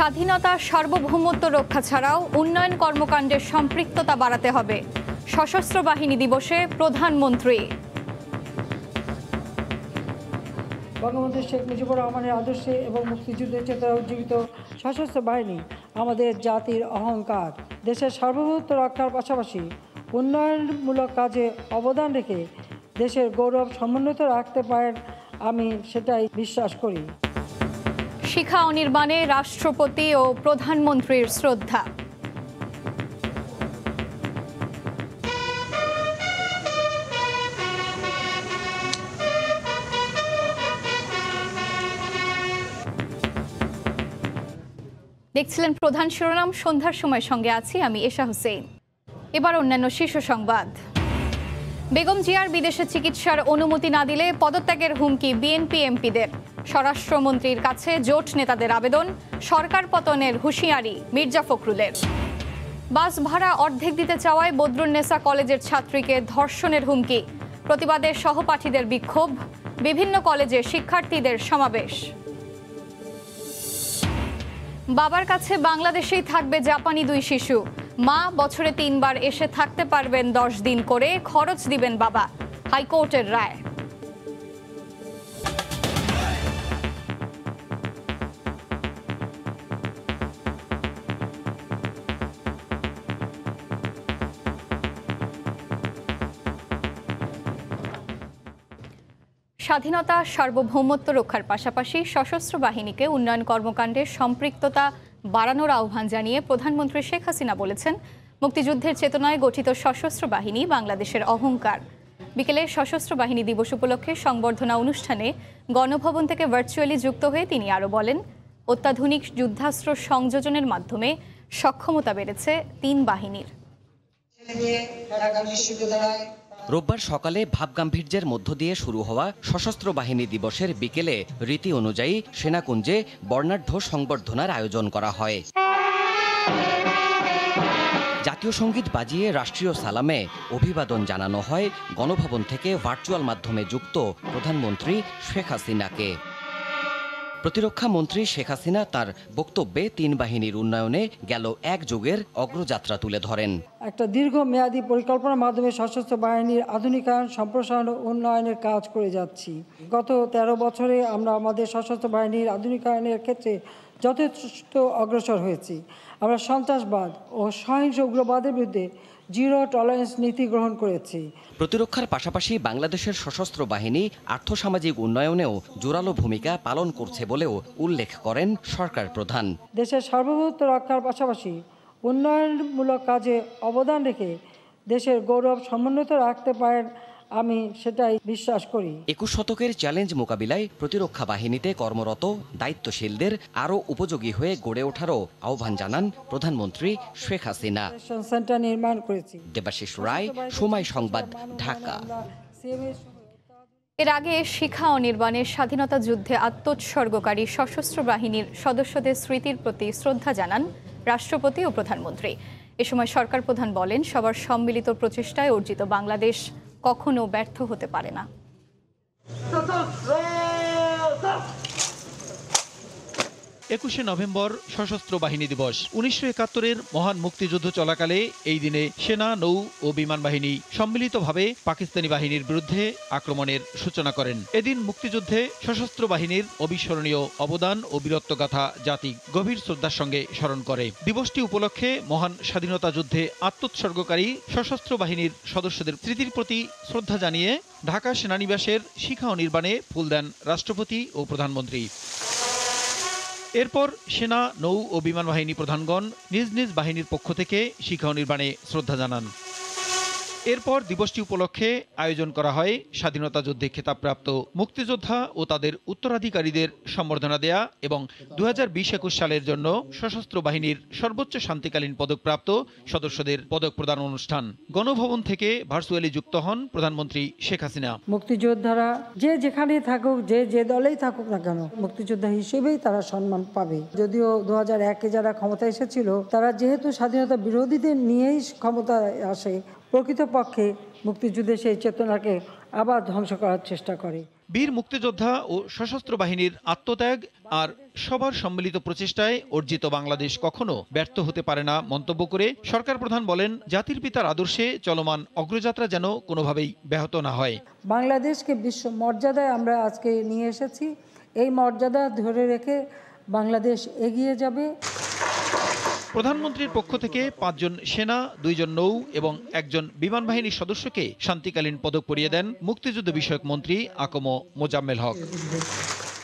স্বাধীনতা সার্বভৌমত্ব রক্ষা ছাড়াও উন্নয়ন কর্মকাণ্ডের সম্পৃক্ততা বাড়াতে হবে। সশস্ত্র বাহিনী দিবসে প্রধানমন্ত্রী। বঙ্গবন্ধু শেখ মুজিবুর রহমানের আদর্শে এবং মুক্তিযুদ্ধের চেতনায় উজ্জীবিত সশস্ত্র বাহিনী আমাদের জাতির অহংকার। দেশের সার্বভৌমত্ব রক্ষার পাশাপাশি উন্নয়নমূলক কাজে অবদান রেখে দেশের গৌরব সমুন্নত রাখতে পারেন, আমি সেটাই বিশ্বাস করি। শিখা অনির্বাণে রাষ্ট্রপতি ও প্রধানমন্ত্রীর শ্রদ্ধা। দেখছিলেন প্রধান শিরোনাম। সন্ধ্যার সময় সঙ্গে আছি আমি এশা হোসেন। এবার অন্যান্য শীর্ষ সংবাদ। বেগম জিয়ার বিদেশে চিকিৎসার অনুমতি না দিলে পদত্যাগের হুমকি বিএনপি এমপিদের। স্বরাষ্ট্রমন্ত্রীর কাছে জোট নেতাদের আবেদন। সরকার পতনের হুঁশিয়ারি মির্জা ফখরুলের। বাস ভাড়া অর্ধেক দিতে চাওয়ায় বদরুন্নেসা কলেজের ছাত্রীকে ধর্ষণের হুমকি। প্রতিবাদে সহপাঠীদের বিক্ষোভ। বিভিন্ন কলেজে শিক্ষার্থীদের সমাবেশ। বাবার কাছে বাংলাদেশেই থাকবে জাপানি 2 শিশু। মা বছরে 3 বার এসে থাকতে পারবেন 10 দিন করে, খরচ দিবেন বাবা। হাইকোর্টের রায়। স্বাধীনতা সার্বভৌমত্ব রক্ষার পাশাপাশি সশস্ত্র বাহিনীকে উন্নয়ন কর্মকাণ্ডে সম্পৃক্ততা বাড়ানোর আহ্বান জানিয়ে প্রধানমন্ত্রী শেখ হাসিনা বলেছেন, মুক্তিযুদ্ধের চেতনায় গঠিত সশস্ত্র বাহিনী বাংলাদেশের অহংকার। বিকেলে সশস্ত্র বাহিনী দিবস উপলক্ষে সংবর্ধনা অনুষ্ঠানে গণভবন থেকে ভার্চুয়ালি যুক্ত হয়ে তিনি আরও বলেন, অত্যাধুনিক যুদ্ধাস্ত্র সংযোজনের মাধ্যমে সক্ষমতা বেড়েছে 3 বাহিনীর। রোববার সকালে ভাবগাম্ভীর্যের মধ্য দিয়ে শুরু হওয়া সশস্ত্র বাহিনী দিবসের বিকেলে রীতি অনুযায়ী সেনাকুঞ্জে বর্ণাঢ্য সংবর্ধনার আয়োজন করা হয়। জাতীয় সঙ্গীত বাজিয়ে রাষ্ট্রীয় সালামে অভিবাদন জানানো হয় গণভবন থেকে ভার্চুয়াল মাধ্যমে যুক্ত প্রধানমন্ত্রী শেখ হাসিনাকে। প্রতিরক্ষা মন্ত্রী শেখ হাসিনা তার বক্তব্যে 3 বাহিনীর উন্নয়নে গেল এক যুগের অগ্রযাত্রা তুলে ধরেন। একটা দীর্ঘমেয়াদী পরিকল্পনার মাধ্যমে সশস্ত্র বাহিনীর আধুনিকায়ন, সম্প্রসারণ ও উন্নয়নের কাজ করে যাচ্ছি। গত 13 বছরে আমরা আমাদের সশস্ত্র বাহিনীর আধুনিকায়নের ক্ষেত্রে যথেষ্ট অগ্রসর হয়েছি। আমরা সন্ত্রাসবাদ ও সহিংস উগ্রবাদের বিরুদ্ধে জিরো টলারেন্স নীতি গ্রহণ করেছি। প্রতিরক্ষার পাশাপাশি বাংলাদেশের সশস্ত্র বাহিনী আর্থসামাজিক উন্নয়নেও জোরালো ভূমিকা পালন করছে বলেও উল্লেখ করেন সরকার প্রধান। দেশের সার্বভৌমত্ব রক্ষার পাশাপাশি উন্নয়নমূলক কাজে অবদান রেখে দেশের গৌরব সমুন্নত রাখতে পারেন, আমি সেটাই বিশ্বাস করি। 21 শতকের চ্যালেঞ্জ মোকাবিলায় প্রতিরক্ষা বাহিনীতে কর্মরত দায়িত্বশীলদের আরও উপযোগী হয়ে গড়ে ওঠারও আহ্বান জানান প্রধানমন্ত্রী শেখ হাসিনা। সেন্টার নির্মাণ করেছি। দেবাশিস রায়, সময় সংবাদ, ঢাকা। এর আগে শিখা অনির্বাণের স্বাধীনতা যুদ্ধে আত্মোৎসর্গকারী সশস্ত্র বাহিনীর সদস্যদের স্মৃতির প্রতি শ্রদ্ধা জানান রাষ্ট্রপতি ও প্রধানমন্ত্রী। এ সময় সরকার প্রধান বলেন, সবার সম্মিলিত প্রচেষ্টায় অর্জিত বাংলাদেশ কখনো ব্যর্থ হতে পারে না। 21শে নভেম্বর সশস্ত্র বাহিনী দিবস। 1971-এর মহান মুক্তিযুদ্ধ চলাকালে এই দিনে সেনা, নৌ ও বিমান বাহিনী সম্মিলিতভাবে পাকিস্তানি বাহিনীর বিরুদ্ধে আক্রমণের সূচনা করেন। এদিন মুক্তিযুদ্ধে সশস্ত্র বাহিনীর অবিস্মরণীয় অবদান ও বীরত্বগাথা জাতি গভীর শ্রদ্ধার সঙ্গে স্মরণ করে। দিবসটি উপলক্ষে মহান স্বাধীনতা যুদ্ধে আত্মোৎসর্গকারী সশস্ত্র বাহিনীর সদস্যদের স্মৃতির প্রতি শ্রদ্ধা জানিয়ে ঢাকা সেনানিবাসের শিখা অনির্বাণে ফুল দেন রাষ্ট্রপতি ও প্রধানমন্ত্রী। এরপর সেনা, নৌ ও বিমান বাহিনী প্রধানগণ নিজ নিজ বাহিনীর পক্ষ থেকে শিখা অনির্বাণে শ্রদ্ধা জানান। এরপর দিবসটি উপলক্ষে আয়োজন করা হয় স্বাধীনতা যুদ্ধে খেতাবপ্রাপ্ত মুক্তিযোদ্ধা ও তাদের উত্তরাধিকারীদের সম্বর্ধনা দেয়া এবং 2020-21 সালের জন্য সশস্ত্র বাহিনীর সর্বোচ্চ শান্তিকালীন পদকপ্রাপ্ত সদস্যদের পদক প্রদান অনুষ্ঠান। গণভবন থেকে ভার্চুয়ালি যুক্ত হন প্রধানমন্ত্রী শেখ হাসিনা। মুক্তিযোদ্ধারা যে যেখানে থাকুক, যে দলেই থাকুক না কেন, মুক্তিযোদ্ধা হিসেবেই তারা সম্মান পাবে। যদিও 2001-এ যারা ক্ষমতায় এসেছিল তারা যেহেতু স্বাধীনতা বিরোধীদের নিয়েই ক্ষমতায় আসে, প্রকৃতপক্ষে মুক্তিযুদ্ধের সেই চেতনাকে আবার ধ্বংস করার চেষ্টা করে। বীর মুক্তিযোদ্ধা ও সশস্ত্র বাহিনীর আত্মত্যাগ আর সবার সম্মিলিত প্রচেষ্টায় অর্জিত বাংলাদেশ কখনো ব্যর্থ হতে পারে না মন্তব্য করে সরকার প্রধান বলেন, জাতির পিতার আদর্শে চলমান অগ্রযাত্রা যেন কোনোভাবেই ব্যাহত না হয়। বাংলাদেশকে বিশ্ব মর্যাদায় আমরা আজকে নিয়ে এসেছি। এই মর্যাদা ধরে রেখে বাংলাদেশ এগিয়ে যাবে। প্রধানমন্ত্রীর পক্ষ থেকে ৫ জন সেনা, ২ জন নৌ এবং ১ জন বিমান বাহিনীর সদস্যকে শান্তিকালীন পদক পরিয়ে দেন মুক্তিযুদ্ধ বিষয়ক মন্ত্রী আকম মোজাম্মেল হক।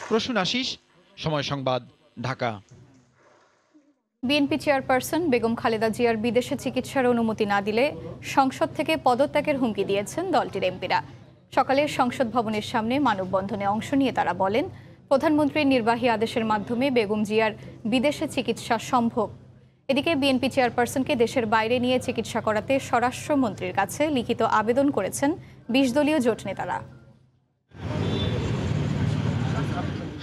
প্রসূন আশিস, সময় সংবাদ, ঢাকা। বিএনপি চেয়ারপারসন বেগম খালেদা জিয়ার বিদেশে চিকিৎসার অনুমতি না দিলে সংসদ থেকে পদত্যাগের হুমকি দিয়েছেন দলটির এমপিরা। সকালে সংসদ ভবনের সামনে মানববন্ধনে অংশ নিয়ে তারা বলেন, প্রধানমন্ত্রীর নির্বাহী আদেশের মাধ্যমে বেগম জিয়ার বিদেশে চিকিৎসা সম্ভব। এদিকে বিএনপি চেয়ারপারসনকে দেশের বাইরে নিয়ে চিকিৎসা করাতে স্বরাষ্ট্রমন্ত্রীর কাছে লিখিত আবেদন করেছেন ২০ দলীয় জোট নেতারা।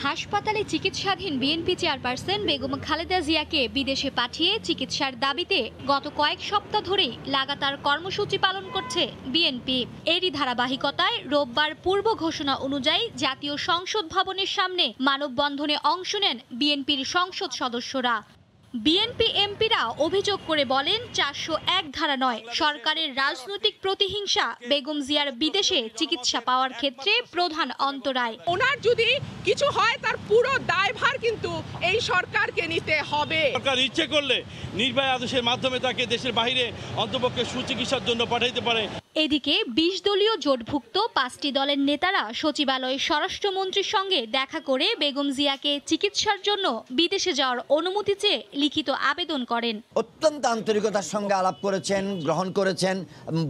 হাসপাতালে চিকিৎসাধীন বিএনপি চেয়ারপারসন বেগম খালেদা জিয়াকে বিদেশে পাঠিয়ে চিকিৎসার দাবিতে গত কয়েক সপ্তাহ ধরেই লাগাতার কর্মসূচি পালন করছে বিএনপি। এরই ধারাবাহিকতায় রোববার পূর্ব ঘোষণা অনুযায়ী জাতীয় সংসদ ভবনের সামনে মানববন্ধনে অংশ নেন বিএনপির সংসদ সদস্যরা। বিএনপি এমপিরা অভিযোগ করে বলেন, ৪০১ ধারা নয়, সরকারের রাজনৈতিক প্রতিহিংসা বেগম জিয়ার বিদেশে চিকিৎসা পাওয়ার ক্ষেত্রে প্রধান অন্তরায়। ওনার যদি কিছু হয় তার পুরো দায়ভার কিন্তু এই সরকারকে নিতে হবে। সরকার ইচ্ছে করলে নির্বাহী আদেশের মাধ্যমে তাকে দেশের বাইরে অন্তপক্ষে সুচিকিৎসার জন্য পাঠাইতে পারে। এদিকে ২০ দলীয় জোটভুক্ত ৫টি দলের নেতারা সচিবালয়ে স্বরাষ্ট্রমন্ত্রীর সঙ্গে দেখা করে বেগম জিয়াকে চিকিৎসার জন্য বিদেশে যাওয়ার অনুমতি চেয়ে লিখিত আবেদন করেন। অত্যন্ত আন্তরিকতার সঙ্গে আলাপ করেছেন, গ্রহণ করেছেন,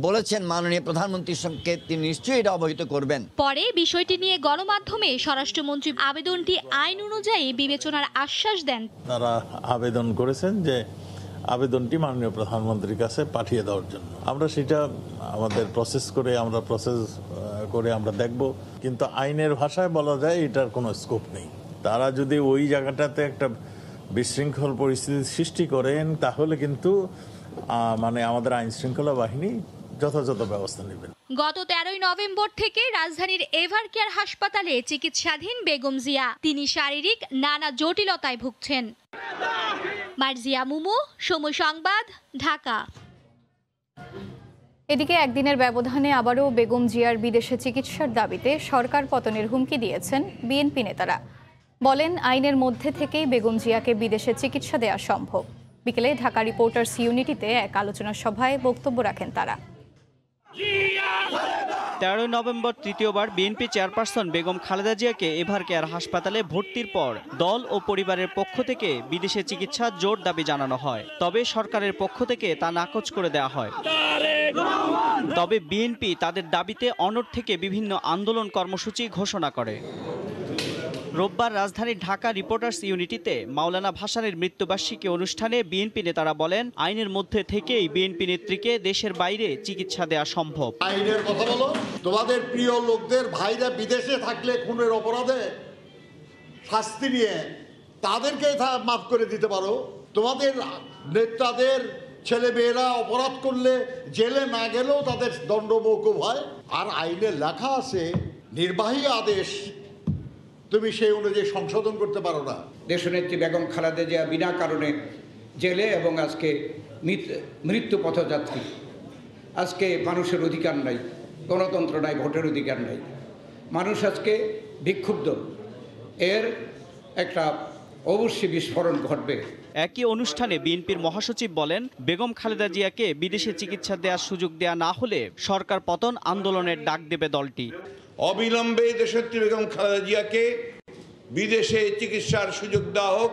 বলেছেন মাননীয় প্রধানমন্ত্রীর সঙ্গে তিনি নিশ্চয়ই এটা অবহিত করবেন। পরে বিষয়টি নিয়ে গণমাধ্যমে স্বরাষ্ট্রমন্ত্রী আবেদনটি আইন অনুযায়ী বিবেচনার আশ্বাস দেন। তারা আবেদন করেছেন যে আবেদনটি মাননীয় প্রধানমন্ত্রীর কাছে পাঠিয়ে দেওয়ার জন্য। আমরা সেটা আমাদের প্রসেস করে আমরা দেখব, কিন্তু আইনের ভাষায় বলা যায় এটার কোনো স্কোপ নেই। তারা যদি ওই জায়গাটাতে একটা বিশৃঙ্খল পরিস্থিতি সৃষ্টি করেন তাহলে কিন্তু আমাদের আইন শৃঙ্খলা বাহিনী যথাযথ ব্যবস্থা নেবেন। গত ১৩ নভেম্বর থেকে রাজধানীর এভার কেয়ার হাসপাতালে চিকিৎসাধীন বেগম জিয়া। তিনি শারীরিক নানা জটিলতায় ভুগছেন। মার্জিয়া মুমু, সময় সংবাদ, ঢাকা। এদিকে একদিনের ব্যবধানে আবারও বেগম জিয়ার বিদেশে চিকিৎসার দাবিতে সরকার পতনের হুমকি দিয়েছেন বিএনপি নেতারা। বলেন, আইনের মধ্যে থেকেই বেগম জিয়াকে বিদেশে চিকিৎসা দেওয়া সম্ভব। বিকেলে ঢাকা রিপোর্টার্স ইউনিটিতে এক আলোচনা সভায় বক্তব্য রাখেন তারা। ১৩ নভেম্বর তৃতীয়বার বিএনপি চেয়ারপারসন বেগম খালেদা জিয়াকে এভার কেয়ার হাসপাতালে ভর্তির পর দল ও পরিবারের পক্ষ থেকে বিদেশে চিকিৎসার জোর দাবি জানানো হয়। তবে সরকারের পক্ষ থেকে তা নাকচ করে দেওয়া হয়। তবে বিএনপি তাদের দাবিতে অনড় থেকে বিভিন্ন আন্দোলন কর্মসূচি ঘোষণা করে। রোববার রাজধানীর ঢাকা রিপোর্টার্স ইউনিটিতে মাওলানা ভাসানীর মৃত্যুবার্ষিকী অনুষ্ঠানে বিএনপি নেতারা বলেন, আইনের মধ্যে থেকেই বিএনপি নেত্রীকে দেশের বাইরে চিকিৎসা দেওয়া সম্ভব। আইনের কথা বলো, তোমাদের প্রিয় লোকদের ভাইরা বিদেশে থাকলে খুনের অপরাধে শাস্তি নিয়ে তাদেরকে মাফ করে দিতে পারো। তোমাদের নেতাদের ছেলে মেয়েরা অপরাধ করলে জেলে না গেলেও তাদের দণ্ড মওকুফ হয়। আর আইনে লেখা আছে নির্বাহী আদেশ তুমি সেই অনুযায়ী সংশোধন করতে পারো না। দেশনেত্রী বেগম খালেদা জিয়া বিনা কারণে জেলে এবং আজকে মৃত্যু পথযাত্রী। আজকে মানুষের অধিকার নাই, গণতন্ত্র নাই, ভোটের অধিকার নাই। মানুষ আজকে বিক্ষুব্ধ। এর একটা অবশ্যই বিস্ফোরণ ঘটবে। একই অনুষ্ঠানে বিএনপির মহাসচিব বলেন, বেগম খালেদা জিয়াকে বিদেশে চিকিৎসা দেওয়ার সুযোগ দেয়া না হলে সরকার পতন আন্দোলনের ডাক দেবে দলটি। অবিলম্বে দেশনেত্রী বেগম খালেদা জিয়াকে বিদেশে চিকিৎসার সুযোগ দেওয়া হোক,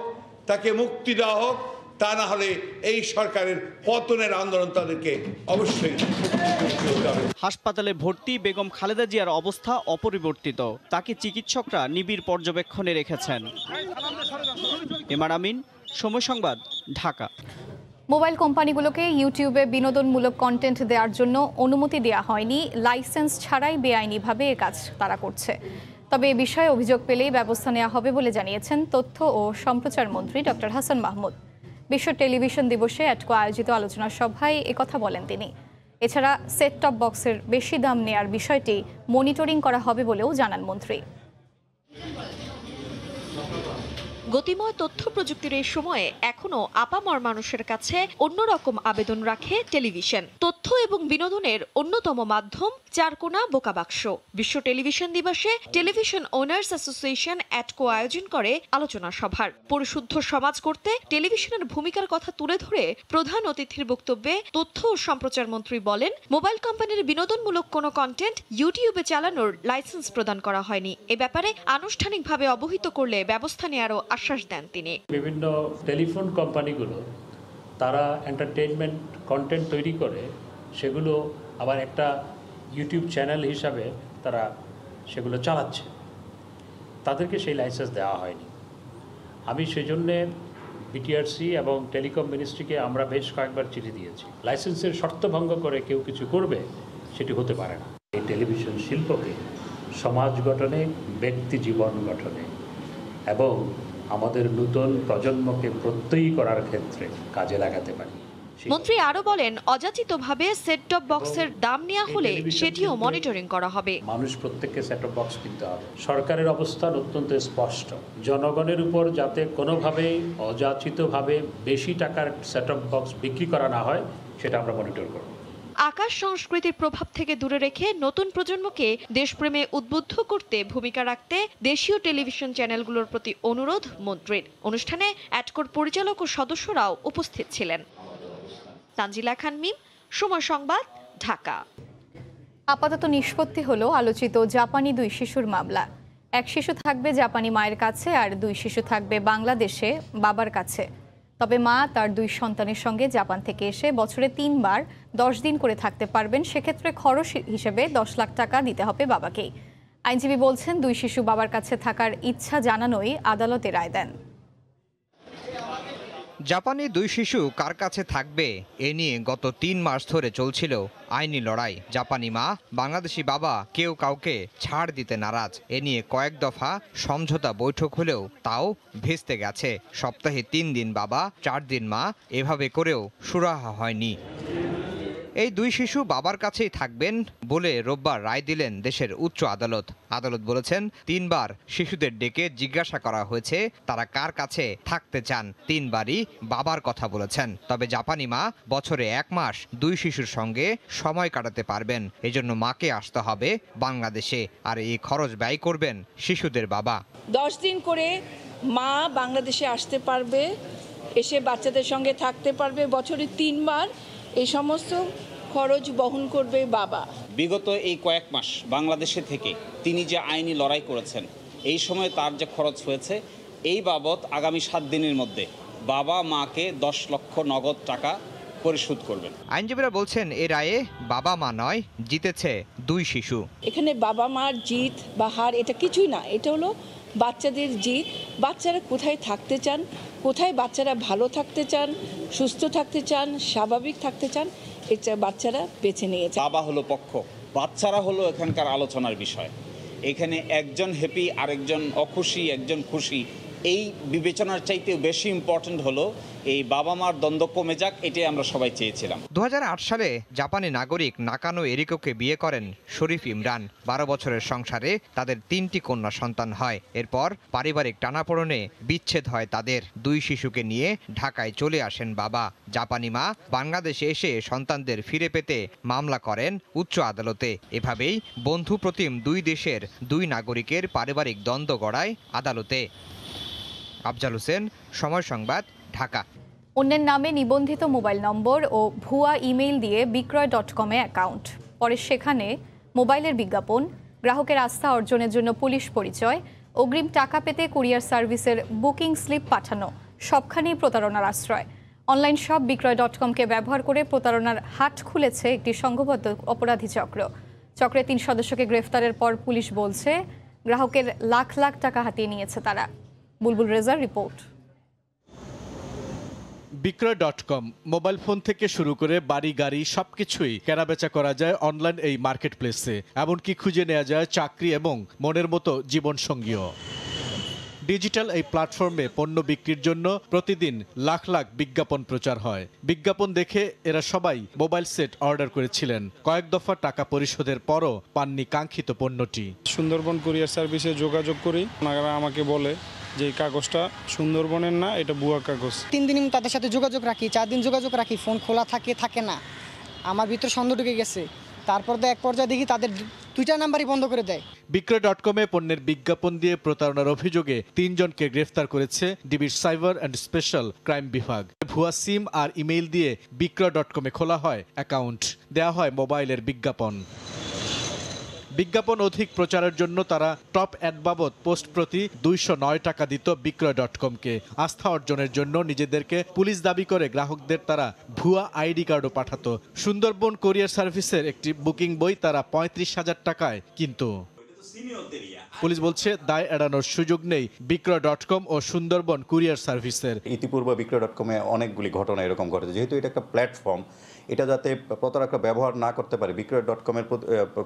তাকে মুক্তি দেওয়া হোক। তা না হলে এই সরকারের পতনের আন্দোলন তাদেরকে অবশ্যই। হাসপাতালে ভর্তি বেগম খালেদা জিয়ার অবস্থা অপরিবর্তিত। তাকে চিকিৎসকরা নিবিড় পর্যবেক্ষণে রেখেছেন। এমআর আমিন, সময় সংবাদ, ঢাকা। মোবাইল কোম্পানিগুলোকে ইউটিউবে বিনোদনমূলক কন্টেন্ট দেওয়ার জন্য অনুমতি দেওয়া হয়নি। লাইসেন্স ছাড়াই বেআইনিভাবে এ কাজ তারা করছে। তবে এ বিষয়ে অভিযোগ পেলেই ব্যবস্থা নেওয়া হবে বলে জানিয়েছেন তথ্য ও সম্প্রচার মন্ত্রী ডক্টর হাসান মাহমুদ। বিশ্ব টেলিভিশন দিবসে অ্যাটকো আয়োজিত আলোচনা সভায় একথা বলেন তিনি। এছাড়া সেট টপ বক্সের বেশি দাম নেয়ার বিষয়টি মনিটরিং করা হবে বলেও জানান মন্ত্রী। গতিময় তথ্য প্রযুক্তির এই সময়ে এখনো আপামর মানুষের কাছে অন্যরকম আবেদন রাখে টেলিভিশন। তথ্য এবং বিনোদনের অন্যতম মাধ্যম চারকোনা বোকাবাক্স। বিশ্ব টেলিভিশন দিবসে টেলিভিশন ওনার্স অ্যাসোসিয়েশন অ্যাটকো আয়োজন করে আলোচনা সভার। পরিশুদ্ধ সমাজ করতে টেলিভিশনের ভূমিকার কথা তুলে ধরে প্রধান অতিথির বক্তব্যে তথ্য ও সম্প্রচার মন্ত্রী বলেন, মোবাইল কোম্পানির বিনোদনমূলক কোনো কন্টেন্ট ইউটিউবে চালানোর লাইসেন্স প্রদান করা হয়নি। এ ব্যাপারে আনুষ্ঠানিকভাবে অবহিত করলে ব্যবস্থা নেওয়ারও আশ্বাস দেন তিনি। বিভিন্ন টেলিফোন কোম্পানিগুলো তারা এন্টারটেইনমেন্ট কন্টেন্ট তৈরি করে সেগুলো আবার একটা ইউটিউব চ্যানেল হিসাবে তারা সেগুলো চালাচ্ছে, তাদেরকে সেই লাইসেন্স দেওয়া হয়নি। আমি সেই জন্যে বিটিআরসি এবং টেলিকম মিনিস্ট্রিকে আমরা বেশ কয়েকবার চিঠি দিয়েছি। লাইসেন্সের শর্ত ভঙ্গ করে কেউ কিছু করবে, সেটি হতে পারে না। এই টেলিভিশন শিল্পকে সমাজ গঠনে, ব্যক্তি জীবন গঠনে এবং আমাদের নতুন প্রজন্মকে প্রত্যয়ী করার ক্ষেত্রে কাজে লাগাতে পারি। মন্ত্রী আরো বলেন, অযাচিতভাবে সেট টপ বক্সের দাম নেওয়া হলে সেটিও মনিটরিং করা হবে। মানুষ প্রত্যেককে সেট টপ বক্স কিনতে হবে। সরকারের অবস্থান অত্যন্ত স্পষ্ট, জনগণের উপর যাতে কোনোভাবেই অযাচিতভাবে বেশি টাকার সেট টপ বক্স বিক্রি করা না হয়, সেটা আমরা মনিটর করব। আকাশ সংস্কৃতির প্রভাব থেকে দূরে রেখে নতুন প্রজন্মকে দেশপ্রেমে উদ্বুদ্ধ করতে ভূমিকা রাখতে দেশীয় টেলিভিশন চ্যানেলগুলোর প্রতি অনুরোধ মন্ত্রীর। অনুষ্ঠানে অ্যাটকোর পরিচালক ও সদস্যরাও উপস্থিত ছিলেন। তানজিলা খান মিম, সময় সংবাদ, ঢাকা। আপাতত নিষ্পত্তি হলো আলোচিত জাপানি 2 শিশুর মামলা। এক শিশু থাকবে জাপানি মায়ের কাছে আর 2 শিশু থাকবে বাংলাদেশে বাবার কাছে। তবে মা তার 2 সন্তানের সঙ্গে জাপান থেকে এসে বছরে 3 বার 10 দিন করে থাকতে পারবেন। সেক্ষেত্রে খরচ হিসেবে 10 লাখ টাকা দিতে হবে বাবাকেই। আইনজীবী বলছেন, 2 শিশু বাবার কাছে থাকার ইচ্ছা জানানোই আদালতে রায় দেন। জাপানি 2 শিশু কার কাছে থাকবে এ নিয়ে গত 3 মাস ধরে চলছিল আইনি লড়াই। জাপানি মা, বাংলাদেশি বাবা কেউ কাউকে ছাড় দিতে নারাজ। এ নিয়ে কয়েক দফা সমঝোতা বৈঠক হলেও তাও ভেস্তে গেছে। সপ্তাহে 3 দিন বাবা, 4 দিন মা, এভাবে করেও সুরাহা হয়নি। এই 2 শিশু বাবার কাছেই থাকবেন বলে রোববার রায় দিলেন দেশের উচ্চ আদালত। আদালত বলেছেন, 3 বার শিশুদের ডেকে জিজ্ঞাসা করা হয়েছে তারা কার কাছে থাকতে চান। 3 বারই বাবার কথা বলেছেন। তবে জাপানি মা বছরে 1 মাস 2 শিশুর সঙ্গে সময় কাটাতে পারবেন। এজন্য মাকে আসতে হবে বাংলাদেশে, আর এই খরচ ব্যয় করবেন শিশুদের বাবা। 10 দিন করে মা বাংলাদেশে আসতে পারবে, এসে বাচ্চাদের সঙ্গে থাকতে পারবে। বছরে 3 বার এই সমস্ত খরচ বহন করবে বাবা। বিগত এই কয়েক মাস বাংলাদেশে থেকে তিনি যে আইনি লড়াই করেছেন, এই সময় তার যে খরচ হয়েছে, এই বাবদ আগামী 7 দিনের মধ্যে বাবা মাকে 10 লক্ষ নগদ টাকা পরিশোধ করবেন। আইনজীবীরা বলছেন, এ রায়ে বাবা মা নয়, জিতেছে 2 শিশু। এখানে বাবা মার জিত বা হার এটা কিছুই না, এটা হলো বাচ্চাদের জিত। বাচ্চারা কোথায় থাকতে চান, কোথায় বাচ্চারা ভালো থাকতে চান, সুস্থ থাকতে চান, স্বাভাবিক থাকতে চান, এটা বাচ্চারা বেছে নিয়েছে। বাবা হলো পক্ষ, বাচ্চারা হলো এখানকার আলোচনার বিষয়। এখানে একজন হ্যাপি, আরেকজন অখুশি, একজন খুশি, এই বিবেচনার চাইতেও বেশি ইম্পর্টেন্ট হলো এই বাবা মার দ্বন্দ্ব কমে যাক, এটাই আমরা সবাই চেয়েছিলাম। 2008 সালে জাপানি নাগরিক নাকানো এরিকোকে বিয়ে করেন শরীফ ইমরান। 12 বছরের সংসারে তাদের 3টি কন্যা সন্তান হয়। এরপর পারিবারিক টানাপোড়েনে বিচ্ছেদ হয় তাদের। 2 শিশুকে নিয়ে ঢাকায় চলে আসেন বাবা। জাপানি মা বাংলাদেশে এসে সন্তানদের ফিরে পেতে মামলা করেন উচ্চ আদালতে। এভাবেই বন্ধুপ্রতিম 2 দেশের 2 নাগরিকের পারিবারিক দ্বন্দ্ব গড়ায় আদালতে। আফজাল হোসেন, সময় সংবাদ, ঢাকা। অন্যের নামে নিবন্ধিত মোবাইল নম্বর ও ভুয়া ইমেইল দিয়ে বিক্রয়.com-এ অ্যাকাউন্ট, পরে সেখানে মোবাইলের বিজ্ঞাপন, গ্রাহকের আস্থা অর্জনের জন্য পুলিশ পরিচয়, অগ্রিম টাকা পেতে কুরিয়ার সার্ভিসের বুকিং স্লিপ পাঠানো, সবখানেই প্রতারণার আশ্রয়। অনলাইন শপ বিক্রয়.com-কে ব্যবহার করে প্রতারণার হাট খুলেছে একটি সংঘবদ্ধ অপরাধী চক্র। চক্রের 3 সদস্যকে গ্রেফতারের পর পুলিশ বলছে, গ্রাহকের লাখ লাখ টাকা হাতিয়ে নিয়েছে তারা। বুলবুল রেজার রিপোর্ট। বিক্রয়.com মোবাইল ফোন থেকে শুরু করে বাড়ি গাড়ি সবকিছুই কেনাবেচা করা যায় অনলাইন এই মার্কেট প্লেসে। এমনকি খুঁজে নেওয়া যায় চাকরি এবং মনের মতো জীবন সঙ্গীও। ডিজিটাল এই প্ল্যাটফর্মে পণ্য বিক্রির জন্য প্রতিদিন লাখ লাখ বিজ্ঞাপন প্রচার হয়। বিজ্ঞাপন দেখে এরা সবাই মোবাইল সেট অর্ডার করেছিলেন। কয়েক দফা টাকা পরিশোধের পরও পাননি কাঙ্ক্ষিত পণ্যটি। সুন্দরবন কুরিয়ার সার্ভিসে যোগাযোগ করি, ওনারা আমাকে বলে যে এই কাগজটা সুন্দরবনের না, এটা ভুয়া কাগজ। 3 দিন তাদের সাথে যোগাযোগ রাখি, 4 দিন যোগাযোগ রাখি, ফোন খোলা থাকে না। আমার ভিতরে সন্দেহ ঢুকে গেছে। তারপর তো এক পর্যায়ে দেখি তাদের 2টা নাম্বারই বন্ধ করে দেয়। বিক্রয়.কমে পণ্যের বিজ্ঞাপন দিয়ে প্রতারণার অভিযোগে 3 জনকে গ্রেফতার করেছে ডিবির সাইবার অ্যান্ড স্পেশাল ক্রাইম বিভাগ। ভুয়া সিম আর ইমেইল দিয়ে বিক্রয়.কমে খোলা হয় অ্যাকাউন্ট, দেয়া হয় মোবাইলের বিজ্ঞাপন। বিজ্ঞাপন অধিক প্রচারের জন্য তারা টপ অ্যাড বাবদ পোস্ট প্রতি 209 টাকা দিত বিক্রয়.কমকে। আস্থা অর্জনের জন্য নিজেদেরকে পুলিশ দাবি করে গ্রাহকদের তারা ভুয়া আইডি কার্ডও পাঠাতো। সুন্দরবন কুরিয়ার সার্ভিসের একটি বুকিং বই তারা 35,000 টাকায় কিনত। পুলিশ বলছে দায় এড়ানোর সুযোগ নেই বিক্রয়.কম ও সুন্দরবন কুরিয়ার সার্ভিসের। ইতিপূর্বে বিক্রয়.কমে অনেকগুলি ঘটনা এরকম ঘটেছে। যেহেতু এটা একটা প্ল্যাটফর্ম, এটা যাতে প্রতারকরা ব্যবহার না করতে পারে, বিক্রয়.কমের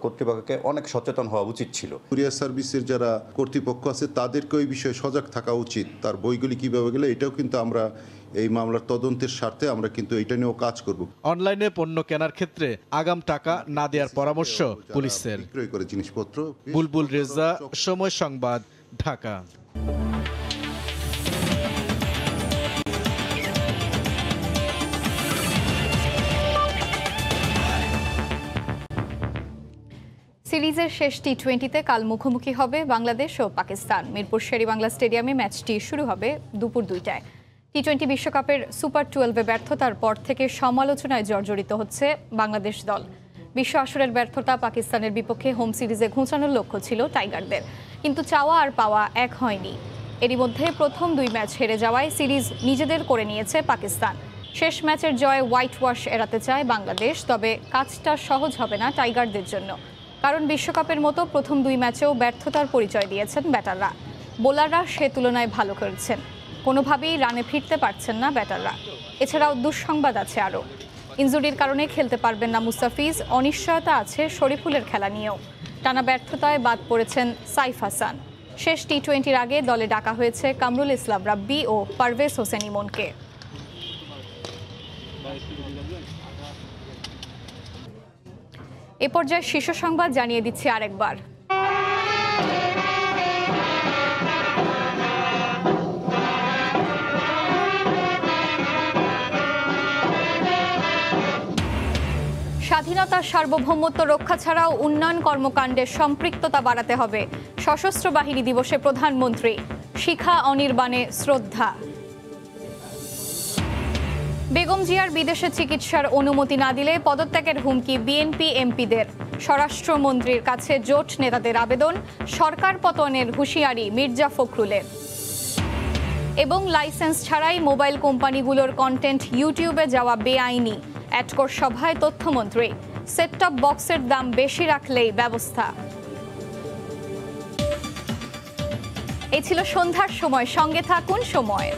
কর্তৃপক্ষকে অনেক সচেতন হওয়া উচিত ছিল। কুরিয়ার সার্ভিসের যারা কর্তৃপক্ষ আছে তাদেরকে ওই বিষয়ে সজাগ থাকা উচিত। তার বইগুলি কিভাবে গেলে এটাও কিন্তু আমরা এই মামলার তদন্তের স্বার্থে আমরা কিন্তু এটা নিয়েও কাজ করব। অনলাইনে পণ্য কেনার ক্ষেত্রে আগাম টাকা না দেওয়ার পরামর্শ পুলিশের। বিক্রয় করে জিনিসপত্র। বুলবুল রেজা, সময় সংবাদ, ঢাকা। সিরিজের শেষ টি20তে কাল মুখোমুখি হবে বাংলাদেশ ও পাকিস্তান। মিরপুর শেরেবাংলা স্টেডিয়ামে ম্যাচটি শুরু হবে দুপুর 2টায়। টি20 বিশ্বকাপের সুপার 12-এ ব্যর্থতার পর থেকে সমালোচনায় জর্জরিত হচ্ছে বাংলাদেশ দল। বিশ্ব আসরের ব্যর্থতা পাকিস্তানের বিপক্ষে হোম সিরিজে ঘুঁচানোর লক্ষ্য ছিল টাইগারদের, কিন্তু চাওয়া আর পাওয়া এক হয়নি। এরই মধ্যে প্রথম 2 ম্যাচ হেরে যাওয়ায় সিরিজ নিজেদের করে নিয়েছে পাকিস্তান। শেষ ম্যাচের জয়ে হোয়াইট ওয়াশ এড়াতে চায় বাংলাদেশ, তবে কাজটা সহজ হবে না টাইগারদের জন্য। কারণ বিশ্বকাপের মতো প্রথম 2 ম্যাচেও ব্যর্থতার পরিচয় দিয়েছেন ব্যাটাররা। বোলাররা সে তুলনায় ভালো করেছেন, কোনোভাবেই রানে ফিরতে পারছেন না ব্যাটাররা। এছাড়াও দুঃসংবাদ আছে আরও। ইনজুরির কারণে খেলতে পারবেন না মুস্তাফিজ, অনিশ্চয়তা আছে শরীফুলের খেলা নিয়েও। টানা ব্যর্থতায় বাদ পড়েছেন সাইফ হাসান। শেষ টি20-র আগে দলে ডাকা হয়েছে কামরুল ইসলাম রাব্বি ও পারভেজ হোসেন ইমনকে। এ পর্যায়ে শীর্ষ সংবাদ জানিয়ে দিচ্ছি আরেকবার। স্বাধীনতার সার্বভৌমত্ব রক্ষা ছাড়াও উন্নয়ন কর্মকাণ্ডে সম্পৃক্ততা বাড়াতে হবে। সশস্ত্র বাহিনী দিবসে প্রধানমন্ত্রী। শিখা অনির্বাণে শ্রদ্ধা। বেগম জিয়ার বিদেশে চিকিৎসার অনুমতি না দিলে পদত্যাগের হুমকি বিএনপি এমপিদের। স্বরাষ্ট্রমন্ত্রীর কাছে জোট নেতাদের আবেদন, সরকার পতনের হুঁশিয়ারি মির্জা ফখরুলের। এবং লাইসেন্স ছাড়াই মোবাইল কোম্পানিগুলোর কন্টেন্ট ইউটিউবে যাওয়া বেআইনি। অ্যাটকোর সভায় তথ্যমন্ত্রী। সেট টপ বক্সের দাম বেশি রাখলেই ব্যবস্থা। এই ছিল সন্ধ্যার সময়, সঙ্গে থাকুন সময়।